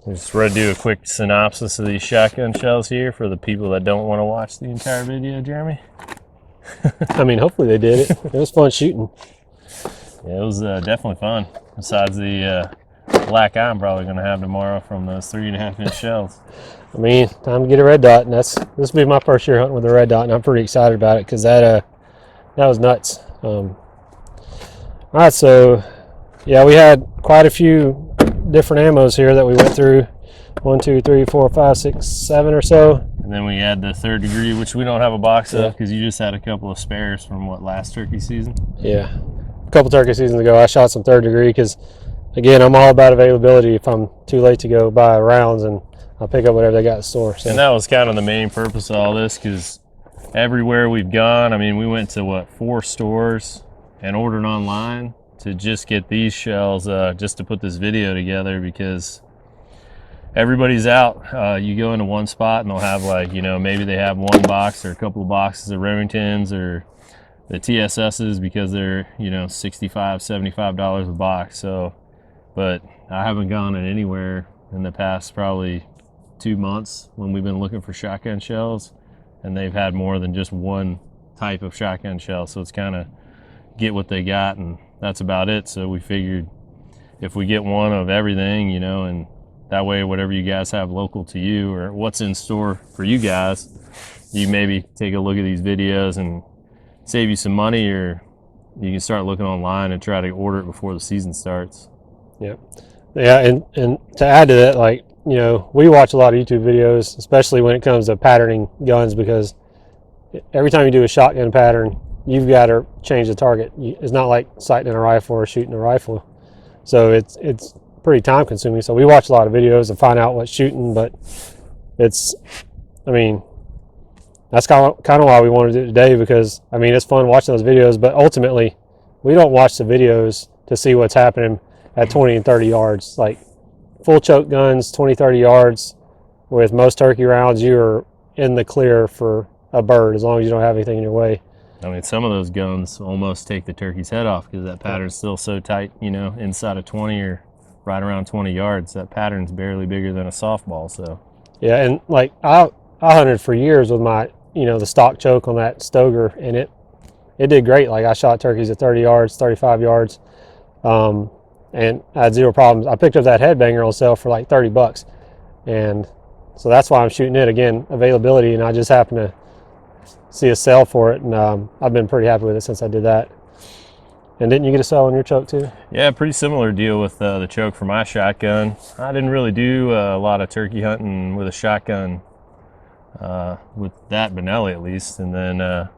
Just ready to do a quick synopsis of these shotgun shells here for the people that don't want to watch the entire video, Jeremy. I mean, hopefully they did it. It was fun shooting. Yeah, it was definitely fun. Besides the black eye I'm probably going to have tomorrow from those 3.5-inch shells. I mean, time to get a red dot, and this will be my first year hunting with a red dot, and I'm pretty excited about it because that was nuts. All right, so yeah, we had quite a few different ammos here that we went through. 1, 2, 3, 4, 5, 6, 7 or so. And then we had the 3rd degree, which we don't have a box of because you just had a couple of spares from what, last turkey season? Yeah, a couple turkey seasons ago I shot some 3rd degree because, again, I'm all about availability. If I'm too late to go buy rounds, and I'll pick up whatever they got in the store. So. And that was kind of the main purpose of all this, because everywhere we've gone, I mean, we went to what, 4 stores and ordered online to just get these shells, just to put this video together, because everybody's out. You go into one spot and they'll have, like, you know, maybe they have one box or a couple of boxes of Remingtons or the TSSs because they're, you know, $65, $75 a box. So, but I haven't gone in anywhere in the past probably 2 months when we've been looking for shotgun shells, and they've had more than just one type of shotgun shell. So it's kind of get what they got, and that's about it. So we figured if we get one of everything, you know, and that way whatever you guys have local to you or what's in store for you guys, you maybe take a look at these videos and save you some money, or you can start looking online and try to order it before the season starts. Yeah, and to add to that, like, you know, we watch a lot of YouTube videos, especially when it comes to patterning guns, because every time you do a shotgun pattern, you've got to change the target. It's not like sighting a rifle or shooting a rifle. So it's pretty time consuming. So we watch a lot of videos and find out what's shooting, but it's, I mean, that's kind of why we wanted to do it today, because, I mean, it's fun watching those videos, but ultimately we don't watch the videos to see what's happening at 20 and 30 yards. Like, full choke guns, 20, 30 yards, with most turkey rounds, you're in the clear for a bird as long as you don't have anything in your way. I mean, some of those guns almost take the turkey's head off because that pattern's still so tight, you know, inside of 20 or right around 20 yards. That pattern's barely bigger than a softball. So yeah, and like I hunted for years with my, you know, the stock choke on that Stoeger, and it did great. Like, I shot turkeys at 30 yards, 35 yards, and I had zero problems. I picked up that headbanger on sale for like $30, and so that's why I'm shooting it. Again, availability, and I just happened to see a sale for it, and I've been pretty happy with it since I did that. And didn't you get a sale on your choke too? Yeah, pretty similar deal with the choke for my shotgun. I didn't really do a lot of turkey hunting with a shotgun, with that Benelli at least, and then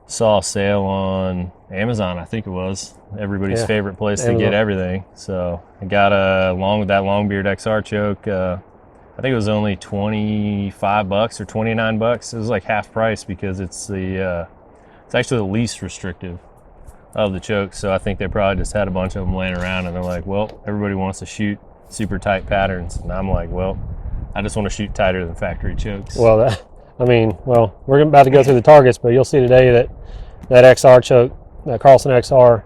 saw a sale on Amazon, I think it was. Everybody's favorite place to get everything. So I got along with that Longbeard XR choke, I think it was only $25 or $29. It was like half price because it's it's actually the least restrictive of the chokes. So I think they probably just had a bunch of them laying around, and they're like, well, everybody wants to shoot super tight patterns, and I'm like, well, I just want to shoot tighter than factory chokes. Well, we're about to go through the targets, but you'll see today that XR choke, that Carlson XR,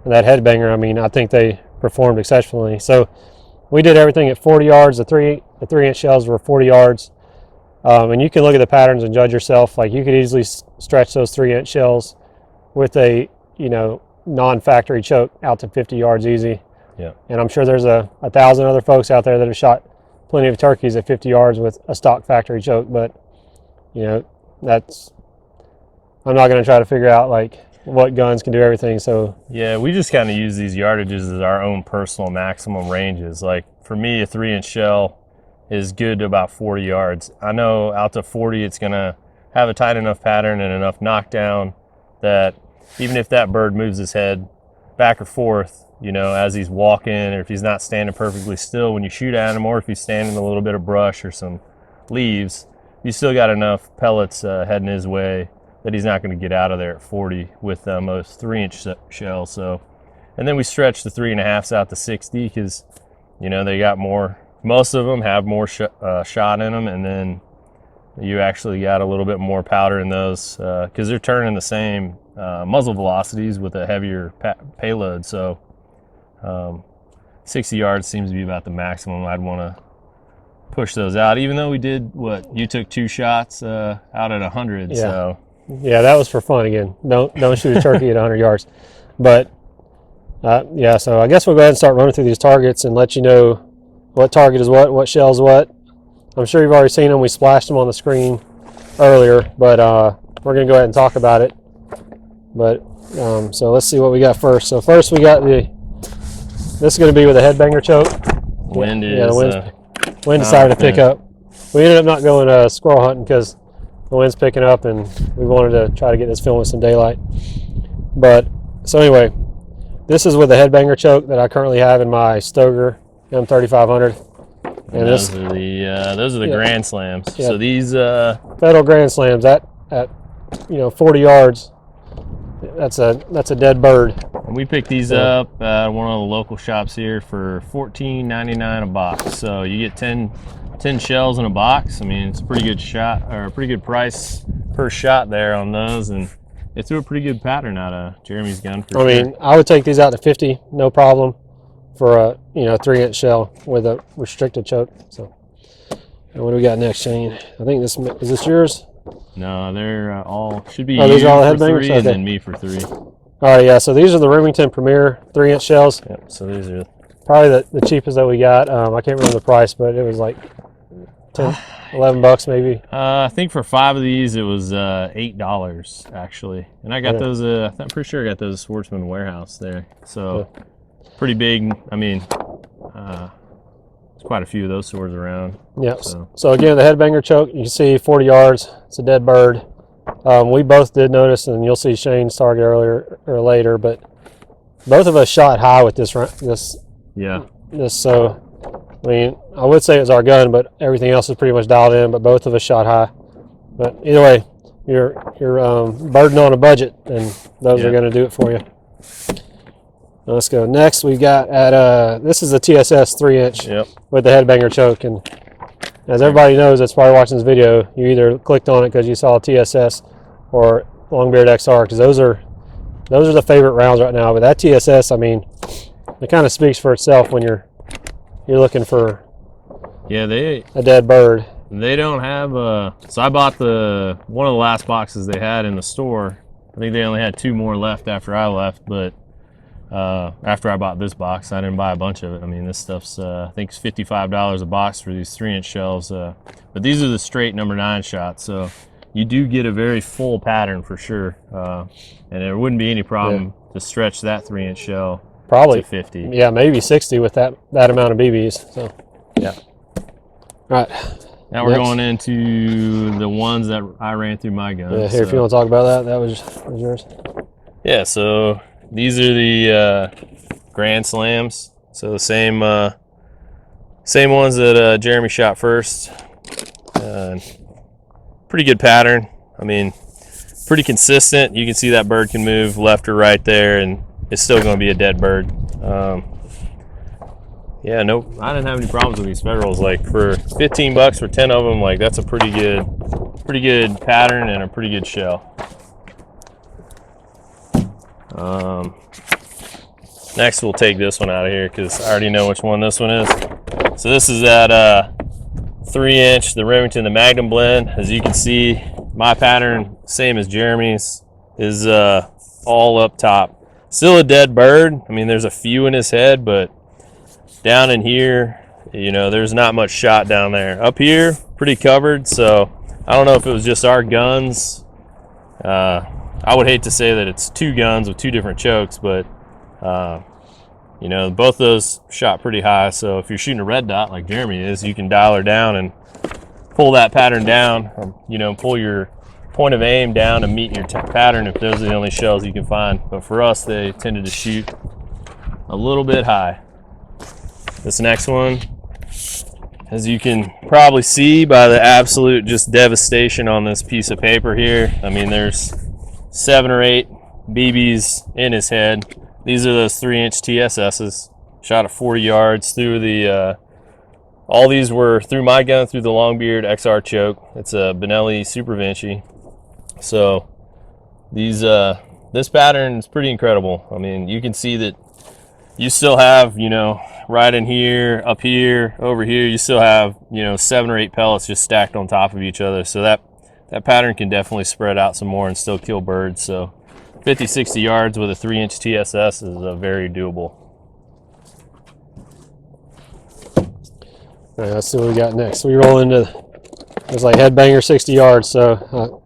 and that headbanger, I mean, I think they performed exceptionally. So we did everything at 40 yards. The 3-inch shells were 40 yards. And you can look at the patterns and judge yourself. Like, you could easily stretch those 3-inch shells with a, you know, non-factory choke out to 50 yards easy. Yeah. And I'm sure there's a 1,000 other folks out there that have shot plenty of turkeys at 50 yards with a stock factory choke. But, you know, I'm not going to try to figure out, like, what guns can do everything. So yeah, we just kind of use these yardages as our own personal maximum ranges. Like, for me, a 3-inch shell is good to about 40 yards. I know out to 40 it's going to have a tight enough pattern and enough knockdown that even if that bird moves his head back or forth, you know, as he's walking, or if he's not standing perfectly still when you shoot at him, or if he's standing in a little bit of brush or some leaves, you still got enough pellets heading his way that he's not going to get out of there at 40 with most 3-inch shells. So, and then we stretch the 3.5s out to 60 because, you know, they got more. Most of them have more shot in them, and then you actually got a little bit more powder in those because they're turning the same muzzle velocities with a heavier payload. So 60 yards seems to be about the maximum I'd want to push those out, even though we did what you took 2 shots out at 100. Yeah. So yeah, that was for fun again. Don't shoot a turkey at 100 yards. But yeah, so I guess we'll go ahead and start running through these targets and let you know what target is what shell's what. I'm sure you've already seen them. We splashed them on the screen earlier, but we're gonna go ahead and talk about it. But so let's see what we got first. So first we got this is gonna be with a headbanger choke. Wind is the wind decided to pick up. We ended up not going squirrel hunting because the wind's picking up, and we wanted to try to get this filmed with some daylight. But so anyway, this is with a headbanger choke that I currently have in my Stoeger M3500. And those are the Grand Slams. Yeah. So these Federal Grand Slams at 40 yards. That's a dead bird. And we picked these up at one of the local shops here for $14.99 a box. So you get 10 shells in a box. I mean, it's a pretty good shot, or a pretty good price per shot there on those, and it threw a pretty good pattern out of Jeremy's gun. I mean, I would take these out to 50, no problem, for a 3-inch shell with a restricted choke. So, and what do we got next, Shane? I think is this yours? No, they're all should be. Oh, these are all for headbangers? 3 Okay. and then me for 3. All right, yeah. So these are the Remington Premier 3-inch shells. Yep. So these are Probably the cheapest that we got. I can't remember the price, but it was like 10, 11 bucks maybe. I think for 5 of these it was $8 actually, and I got those. I'm pretty sure I got those at Sportsman Warehouse there. So pretty big. I mean, there's quite a few of those swords around. Yeah. So again, the headbanger choke, you can see 40 yards. It's a dead bird. We both did notice, and you'll see Shane's target earlier or later, but both of us shot high with this. Yeah. So, I mean, I would say it's our gun, but everything else is pretty much dialed in. But both of us shot high. But either way, you're burdened on a budget, and those are going to do it for you. Now let's go. Next, we got this is a TSS 3-inch with the headbanger choke, and as everybody knows that's probably watching this video, you either clicked on it because you saw TSS or Longbeard XR, because those are the favorite rounds right now. But that TSS, I mean, it kind of speaks for itself when you're looking for a dead bird. They don't have so I bought one of the last boxes they had in the store. I think they only had 2 more left after I left, but after I bought this box, I didn't buy a bunch of it. I mean, this stuff's I think it's $55 a box for these 3-inch shells, but these are the straight number 9 shots, so you do get a very full pattern for sure, and there wouldn't be any problem to stretch that 3-inch shell probably to 50. Yeah, maybe 60 with that amount of BBs. So yeah. All right. Now we're going into the ones that I ran through my gun. Yeah, here, if you want to talk about that was yours. Yeah, so these are the Grand Slams. So the same ones that Jeremy shot first. Pretty good pattern. I mean, pretty consistent. You can see that bird can move left or right there, and it's still going to be a dead bird. Yeah, nope, I didn't have any problems with these Federals. Like for 15 bucks for 10 of them, like that's a pretty good pattern and a pretty good shell. Next we'll take this one out of here because I already know which one this one is. So this is that 3-inch, the Remington, the Magnum blend. As you can see, my pattern, same as Jeremy's, is all up top. Still a dead bird. I mean, there's a few in his head, but down in here, there's not much shot down there. Up here, pretty covered, so I don't know if it was just our guns. I would hate to say that it's 2 guns with 2 different chokes, but both those shot pretty high. So if you're shooting a red dot like Jeremy is, you can dial her down and pull that pattern down, or, pull your point of aim down and meet your pattern if those are the only shells you can find. But for us, they tended to shoot a little bit high. This next one, as you can probably see by the absolute just devastation on this piece of paper here, I mean, there's 7 or 8 BBs in his head. These are those 3-inch TSSs, shot at 40 yards through the, all these were through my gun, through the Longbeard XR choke. It's a Benelli Super Vinci. So these, this pattern is pretty incredible. I mean, you can see that you still have, you know, right in here, up here, over here, you still have, you know, 7 or 8 pellets just stacked on top of each other. So that pattern can definitely spread out some more and still kill birds. So 50, 60 yards with a 3-inch TSS is very doable. All right, let's see what we got next. We roll into, it's like Headbanger 60 yards. So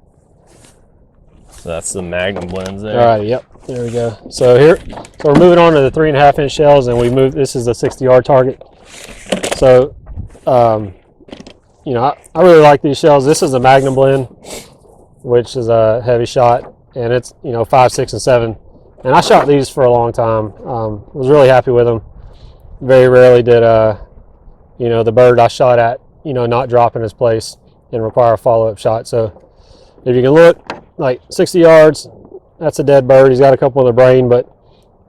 that's the Magnum blends there. All right, yep, there we go. So we're moving on to the 3.5-inch shells, and this is a 60-yard target. So, you know, I really like these shells. This is a Magnum blend, which is a HeviShot, and it's, you know, 5, 6, and 7. And I shot these for a long time. Was really happy with them. Very rarely did, you know, the bird I shot at, you know, not drop in his place and require a follow-up shot. So if you can look, like 60 yards, that's a dead bird. He's got a couple in the brain, but,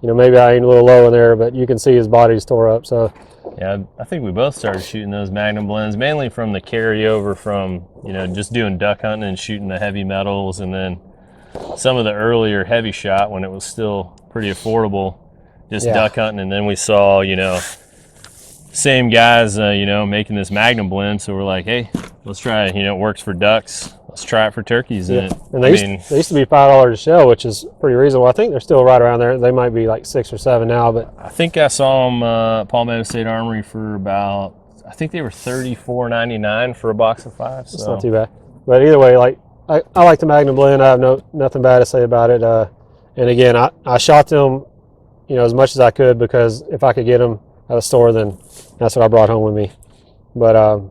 you know, maybe I aimed a little low in there, but you can see his body's tore up. So yeah, I think we both started shooting those Magnum blends, mainly from the carryover from, you know, just doing duck hunting and shooting the heavy metals, and then some of the earlier HeviShot when it was still pretty affordable, just duck hunting. And then we saw, you know, same guys, you know, making this Magnum blend. So we're like, hey, let's try it. You know, it works for ducks. Let's try it for turkeys. Yeah. And they used to be $5 a shell, which is pretty reasonable. I think they're still right around there. They might be like 6 or 7 now, but I think I saw them at Palmetto State Armory for about, I think they were $34.99 for a box of 5. So it's not too bad. But either way, like I like the Magnum blend. I have nothing bad to say about it. And again, I shot them, you know, as much as I could, because if I could get them at a store, then that's what I brought home with me. But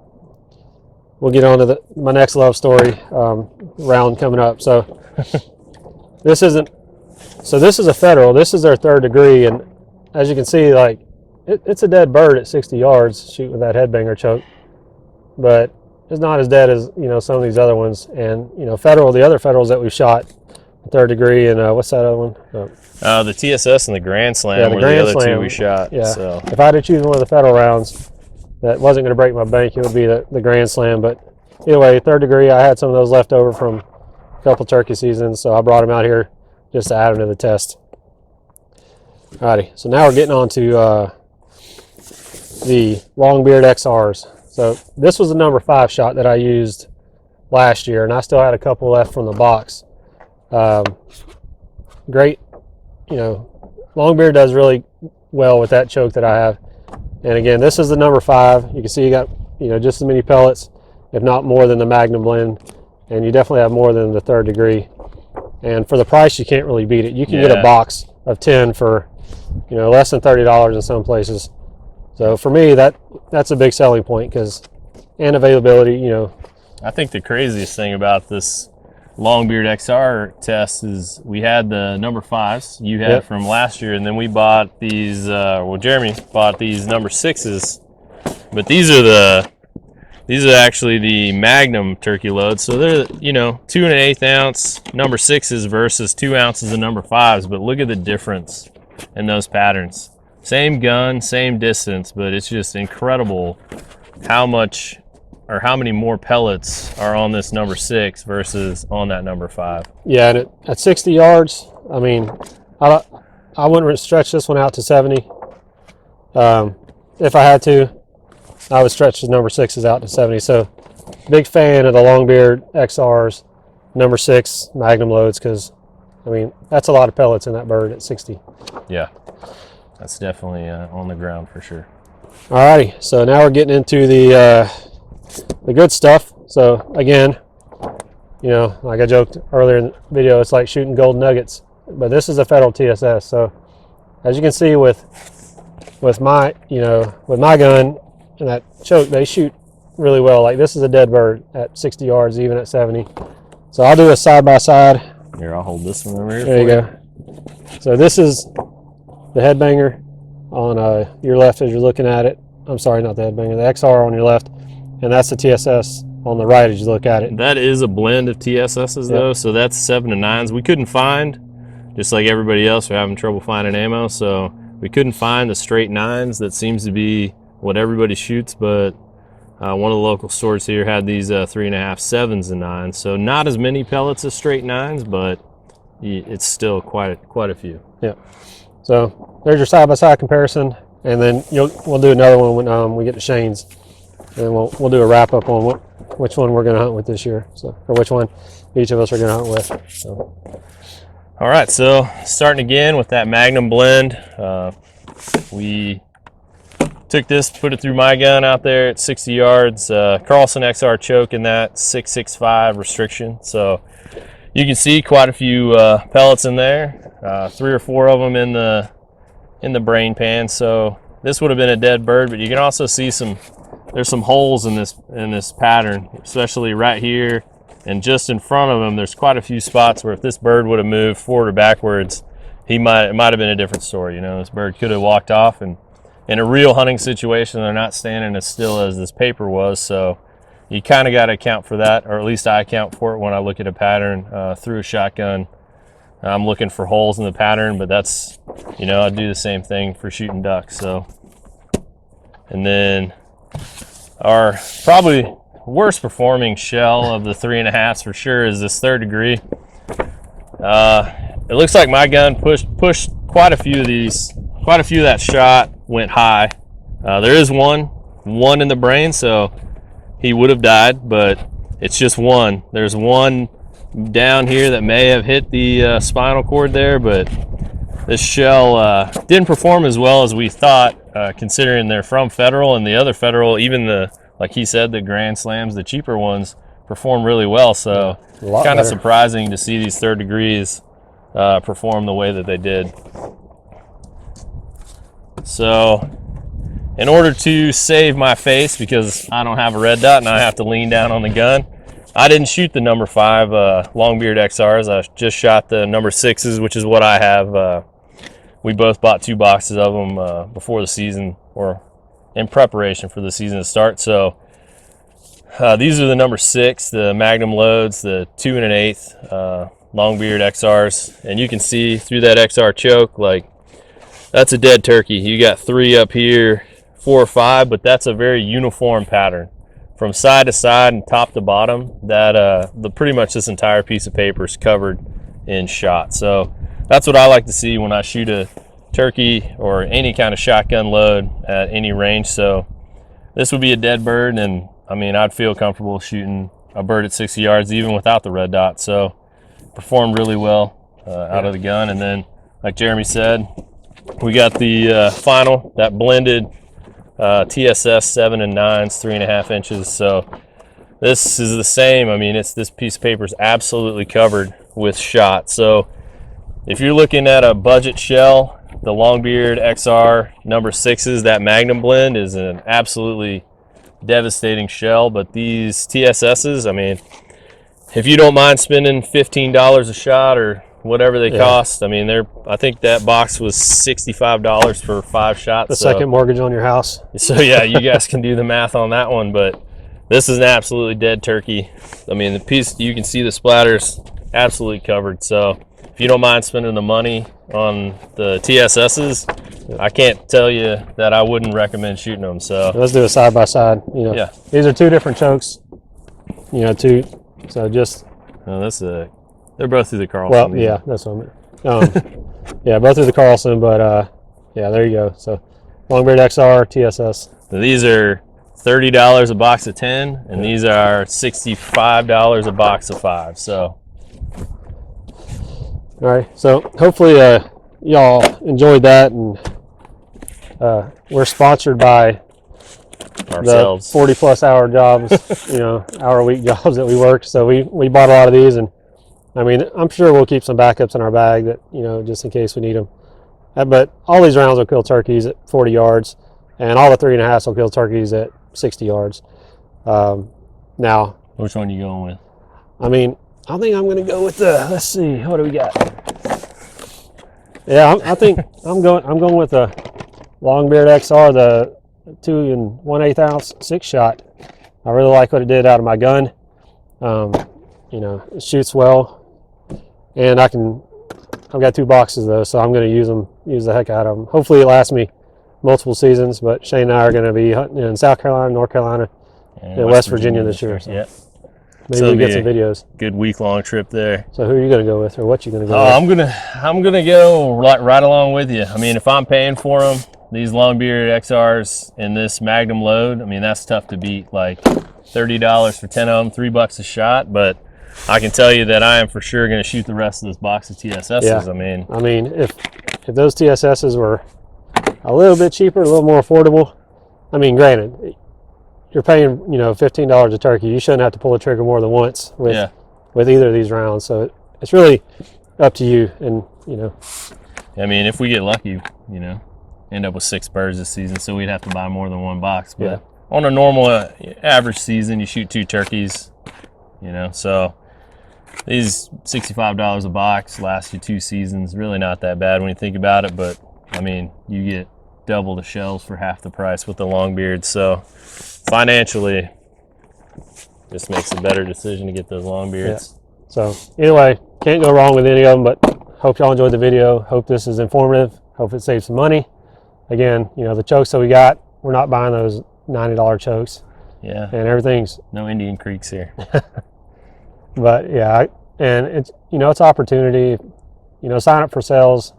we'll get on to my next love story round coming up. So this is a federal. This is their 3rd degree, and as you can see, like it's a dead bird at 60 yards shooting with that Headbanger Choke, but it's not as dead as, you know, some of these other ones. And, you know, the other federals that we've shot, 3rd degree, and what's that other one? The TSS and the Grand Slam were the other 2 we shot. Yeah. So if I had to choose one of the federal rounds that wasn't going to break my bank, it would be the Grand Slam. But either way, 3rd degree, I had some of those left over from a couple turkey seasons, so I brought them out here just to add them to the test. Alrighty, so now we're getting on to the Longbeard XRs. So this was the number 5 shot that I used last year, and I still had a couple left from the box. Great, you know, Longbeard does really well with that choke that I have. And again, this is the number 5. You can see you got, you know, just as many pellets, if not more than the Magnum blend, and you definitely have more than the 3rd degree. And for the price, you can't really beat it. You can get a box of 10 for, you know, less than $30 in some places. So for me, that's a big selling point, and availability, you know. I think the craziest thing about this Longbeard XR test is we had the number 5s you had from last year, and then we bought these, well, Jeremy bought these number 6s, but these are actually the Magnum turkey loads. So they're, you know, 2 1/8 ounce number 6s versus 2 ounces of number 5s, but look at the difference in those patterns. Same gun, same distance, but it's just incredible how much or how many more pellets are on this number 6 versus on that number 5. Yeah, and at 60 yards, I mean, I wouldn't stretch this one out to 70. If I had to, I would stretch the number 6s out to 70. So big fan of the Longbeard XRs, number 6 Magnum loads, because, I mean, that's a lot of pellets in that bird at 60. Yeah, that's definitely on the ground for sure. Alrighty, so now we're getting into the good stuff. So again, you know, like I joked earlier in the video, it's like shooting gold nuggets, but this is a federal TSS. So as you can see with my, you know, with my gun and that choke, they shoot really well. Like this is a dead bird at 60 yards, even at 70. So I'll do a side by side. Here, I'll hold this one over here. There you go. So this is the Headbanger on your left as you're looking at it. I'm sorry, not the Headbanger, the XR on your left. And that's the TSS on the right as you look at it. That is a blend of TSSs though, so that's 7 to 9s. We couldn't find, just like everybody else, we're having trouble finding ammo, so we couldn't find the straight 9s. That seems to be what everybody shoots, but one of the local stores here had these 3.5 7s and 9s. So not as many pellets as straight 9s, but it's still quite a few. Yeah. So there's your side-by-side comparison, and then we'll do another one when we get to Shane's, and we'll do a wrap-up on which one we're going to hunt with this year, so, or which one each of us are going to hunt with. So. All right, so starting again with that Magnum blend. We took this, put it through my gun out there at 60 yards. Carlson XR choke in that 6.65 restriction. So you can see quite a few pellets in there. 3 or 4 of them in the brain pan. So this would have been a dead bird, but you can also see there's some holes in this pattern, especially right here. And just in front of him, there's quite a few spots where if this bird would have moved forward or backwards, it might have been a different story. You know, this bird could have walked off, and in a real hunting situation, they're not standing as still as this paper was. So you kind of got to account for that, or at least I account for it when I look at a pattern through a shotgun. I'm looking for holes in the pattern, but that's, you know, I do the same thing for shooting ducks. So, and then our probably worst performing shell of the 3.5s for sure is this 3rd degree. It looks like my gun pushed quite a few of these. Quite a few of that shot went high. There is one in the brain, so he would have died, but it's just one. There's one down here that may have hit the spinal cord there, but this shell didn't perform as well as we thought, considering they're from Federal, and the other Federal, even like he said, the Grand Slams, the cheaper ones, perform really well. So kind of surprising to see these 3rd degrees perform the way that they did. So in order to save my face, because I don't have a red dot and I have to lean down on the gun, I didn't shoot the number 5 Longbeard XRs. I just shot the number 6s, which is what I have. We both bought 2 boxes of them before the season, or in preparation for the season to start. So these are the number 6, the Magnum loads, the 2 1/8 Longbeard XRs, and you can see through that XR choke, like, that's a dead turkey. You got 3 up here, 4 or 5, but that's a very uniform pattern from side to side and top to bottom. That pretty much this entire piece of paper is covered in shot. So that's what I like to see when I shoot a turkey or any kind of shotgun load at any range. So this would be a dead bird, and I mean, I'd feel comfortable shooting a bird at 60 yards even without the red dot. So performed really well out of the gun. And then, like Jeremy said, we got the final, that blended TSS 7 and 9s, 3.5 inches. So this is the same. I mean, this piece of paper is absolutely covered with shot. So if you're looking at a budget shell, the Longbeard XR number 6s, that Magnum blend is an absolutely devastating shell. But these TSSs, I mean, if you don't mind spending $15 a shot or whatever they cost, I mean, I think that box was $65 for 5 shots. The second mortgage on your house. So yeah, you guys can do the math on that one, but this is an absolutely dead turkey. I mean, the piece, you can see the splatters absolutely covered. So if you don't mind spending the money on the TSSs, I can't tell you that I wouldn't recommend shooting them. So let's do a side by side. You know, these are 2 different chokes. You know, 2. So just. Oh, they're both through the Carlson. Well, yeah, that's what I meant. Yeah, both through the Carlson, but yeah, there you go. So Longbeard XR TSS. So these are $30 a box of 10, and these are $65 a box of 5. So. All right, so hopefully y'all enjoyed that, and we're sponsored by ourselves. The 40+ hour jobs, you know, hour-a-week jobs that we worked. So we bought a lot of these, and I mean, I'm sure we'll keep some backups in our bag that, you know, just in case we need them. But all these rounds will kill turkeys at 40 yards, and all the 3.5s will kill turkeys at 60 yards. Now, which one are you going with? I mean, I think I'm going to go with the. Let's see, what do we got? Yeah, I think I'm going with the Longbeard XR, the 2 1/8 ounce 6-shot. I really like what it did out of my gun. You know, it shoots well, and I've got 2 boxes though, so I'm going to use the heck out of them. Hopefully it lasts me multiple seasons, but Shane and I are going to be hunting in South Carolina, North Carolina, and West Virginia this year. So. Yeah. Maybe we get some videos. Good week-long trip there. So who are you going to go with, or what you going to go with? I'm gonna go right along with you. I mean, if I'm paying for them, these Longbeard XRs in this Magnum load, I mean, that's tough to beat. Like $30 for 10 of them, $3 a shot. But I can tell you that I am for sure going to shoot the rest of this box of TSSs. Yeah. I mean, if those TSSs were a little bit cheaper, a little more affordable, I mean, granted, you're paying, you know, $15 a turkey. You shouldn't have to pull the trigger more than once with either of these rounds. So it's really up to you. And, you know, I mean, if we get lucky, you know, end up with 6 birds this season, so we'd have to buy more than one box. But on a normal average season, you shoot 2 turkeys, you know. So these $65 a box last you 2 seasons. Really not that bad when you think about it. But I mean, you get double the shells for half the price with the Longbeard. So financially, just makes a better decision to get those Longbeards. Yeah. So either way, can't go wrong with any of them. But hope y'all enjoyed the video. Hope this is informative. Hope it saves some money. Again, you know, the chokes that we got, we're not buying those $90 chokes. Yeah. And everything's no Indian Creeks here. But yeah, and it's, you know, it's opportunity. You know, sign up for sales,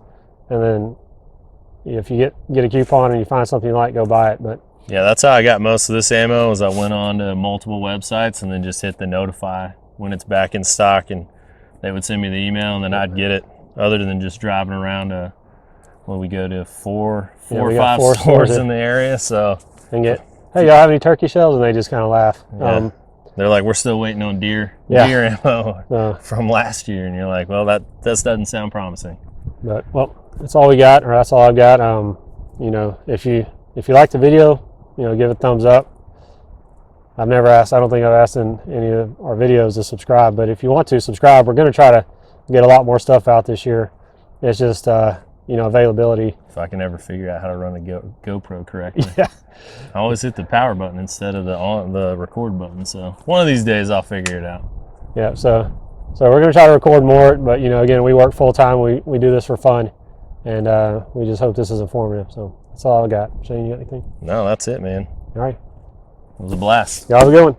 and then if you get a coupon and you find something you like, go buy it. But yeah, that's how I got most of this ammo. Is I went on to multiple websites and then just hit the notify when it's back in stock, and they would send me the email, and then I'd get it. Other than just driving around well, we go to four or 5 stores in the area, so and get, hey, y'all have any turkey shells? And they just kind of laugh. Yeah. They're like, we're still waiting on deer ammo from last year, and you're like, well, that doesn't sound promising. But well, that's all we got, or that's all I've got. You know, if you like the video, you know, give it a thumbs up. I've never asked. I don't think I've asked in any of our videos to subscribe, but if you want to subscribe, we're going to try to get a lot more stuff out this year. It's just you know, availability. If I can ever figure out how to run a GoPro correctly. Yeah. I always hit the power button instead of the record button. So one of these days I'll figure it out. Yeah. So we're gonna try to record more, but you know, again, we work full time. We do this for fun, and we just hope this is informative. So that's all I got. Shane, you got anything? No, that's it, man. All right. It was a blast. Y'all have a good one.